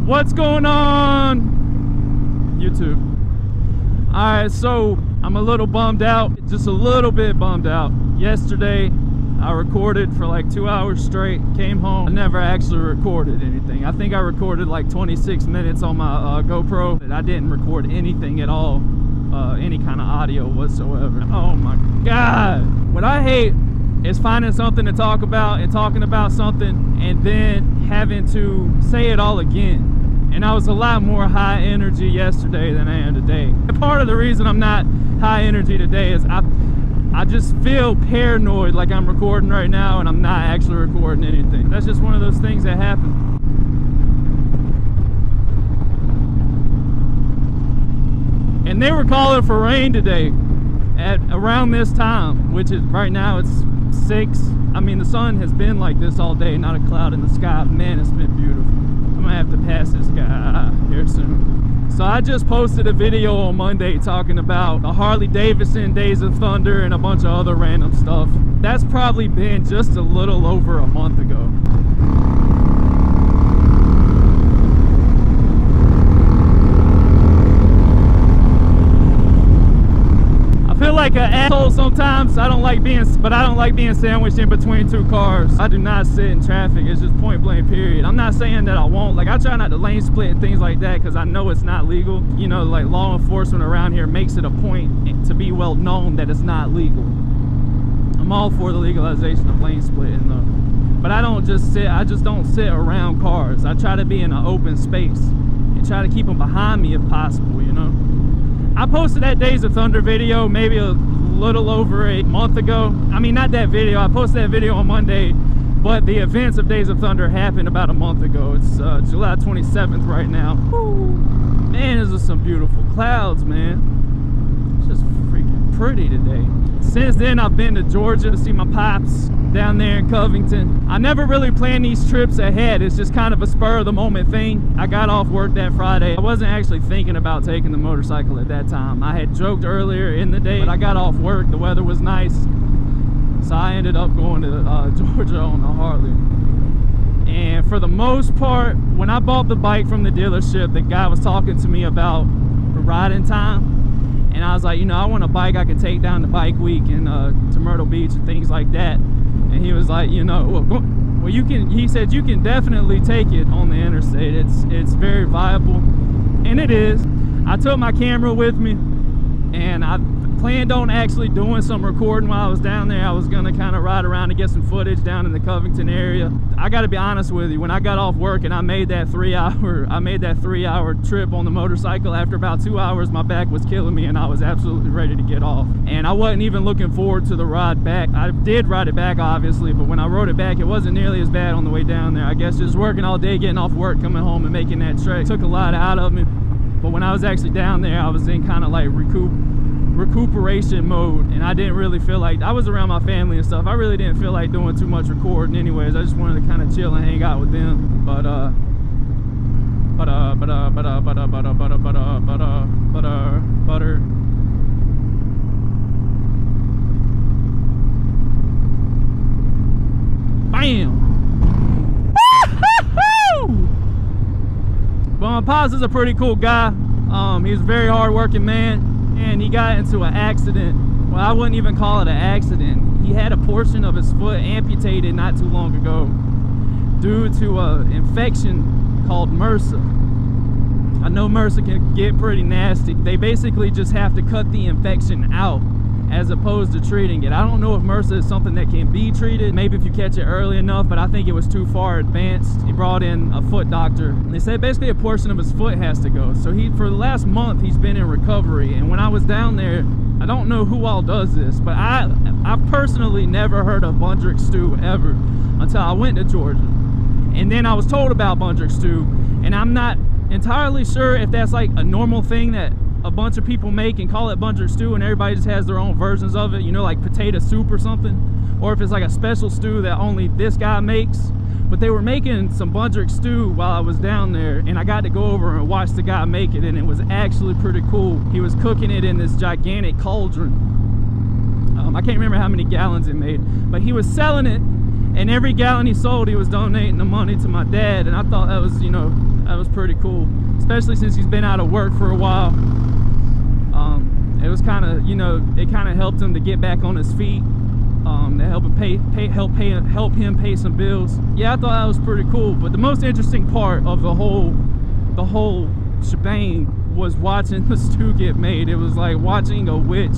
What's going on, YouTube? Alright, so I'm a little bummed out, just a little bit bummed out. Yesterday, I recorded for like 2 hours straight, came home. I never actually recorded anything. I think I recorded like 26 minutes on my GoPro, but I didn't record anything at all, any kind of audio whatsoever. Oh my God. What I hate is finding something to talk about and talking about something and then having to say it all again. And I was a lot more high energy yesterday than I am today. And part of the reason I'm not high energy today is I just feel paranoid like I'm recording right now and I'm not actually recording anything. That's just one of those things that happen. And they were calling for rain today at around this time, which is right now it's 6. I mean, the sun has been like this all day, not a cloud in the sky. Man, it's been beautiful. I'm gonna have to pass this guy here soon. So I just posted a video on Monday talking about the Harley-Davidson, Days of Thunder, and a bunch of other random stuff. That's probably been just a little over a month ago. I feel like an asshole sometimes. I don't like being sandwiched in between two cars. I do not sit in traffic. It's just point blank period. I'm not saying that I won't. Like, I try not to lane split and things like that because I know it's not legal. You know, like law enforcement around here makes it a point to be well known that it's not legal. I'm all for the legalization of lane splitting though. But I just don't sit around cars. I try to be in an open space and try to keep them behind me if possible, you know? I posted that Days of Thunder video maybe a little over a month ago. I mean, not that video. I posted that video on Monday, but the events of Days of Thunder happened about a month ago. It's July 27th right now. Woo. Man, there's just some beautiful clouds, man. It's just freaking pretty today. Since then, I've been to Georgia to see my pops down there in Covington. I never really planned these trips ahead. It's just kind of a spur of the moment thing. I got off work that Friday. I wasn't actually thinking about taking the motorcycle at that time. I had joked earlier in the day, but I got off work. The weather was nice. So I ended up going to Georgia on a Harley. And for the most part, when I bought the bike from the dealership, the guy was talking to me about riding time. And I was like, you know, I want a bike I can take down to Bike Week and to Myrtle Beach and things like that. And he was like, you know, well, you can. He said you can definitely take it on the interstate. It's very viable, and it is. I took my camera with me, and I planned on actually doing some recording while I was down there. I was gonna kind of ride around and get some footage down in the Covington area. I got to be honest with you. When I got off work and I made that 3-hour trip on the motorcycle, after about 2 hours, my back was killing me, and I was absolutely ready to get off. And I wasn't even looking forward to the ride back. I did ride it back, obviously, but when I rode it back, it wasn't nearly as bad on the way down there. I guess just working all day, getting off work, coming home, and making that trek took a lot out of me. But when I was actually down there, I was in kind of like recuperation mode, and I didn't really feel like, I was around my family and stuff. I really didn't feel like doing too much recording anyways. I just wanted to kind of chill and hang out with them. Bam! But my pops is a pretty cool guy. He's a very hard-working man. And he got into an accident. Well, I wouldn't even call it an accident. He had a portion of his foot amputated not too long ago due to an infection called MRSA. I know MRSA can get pretty nasty. They basically just have to cut the infection out as opposed to treating it. I don't know if MRSA is something that can be treated, maybe if you catch it early enough, but I think it was too far advanced. He brought in a foot doctor. They said basically a portion of his foot has to go. So for the last month, he's been in recovery. And when I was down there, I don't know who all does this, but I've personally never heard of Bundrick stew ever until I went to Georgia. And then I was told about Bundrick stew, and I'm not entirely sure if that's like a normal thing that a bunch of people make and call it Bundrick stew and everybody just has their own versions of it, you know, like potato soup or something, or if it's like a special stew that only this guy makes. But they were making some Bundrick stew while I was down there, and I got to go over and watch the guy make it, and it was actually pretty cool. He was cooking it in this gigantic cauldron. I can't remember how many gallons it made, but he was selling it, and every gallon he sold, he was donating the money to my dad. And I thought that was, you know, That was pretty cool, especially since he's been out of work for a while. It was kind of, you know, it kind of helped him to get back on his feet. To help him pay some bills. Yeah, I thought that was pretty cool. But the most interesting part of the whole shebang was watching the stew get made. It was like watching a witch.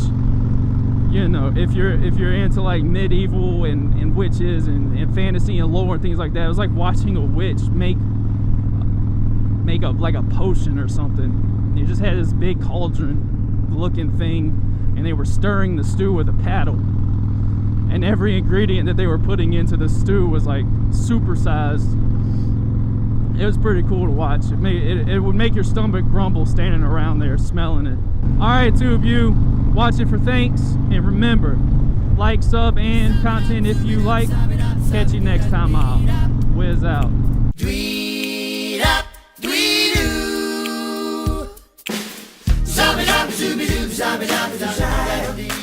You know, if you're into like medieval and witches and fantasy and lore and things like that, it was like watching a witch make up like a potion or something. They just had this big cauldron looking thing, and they were stirring the stew with a paddle, and every ingredient that they were putting into the stew was like supersized. It was pretty cool to watch. It would make your stomach grumble standing around there smelling it. All right, Tube U, watch it for thanks, and remember, like, sub, and content if you like. Catch you next time out. Whiz out. Dweed up, dweedoo. Zab it up, zooby doo, zab it up, zab it up.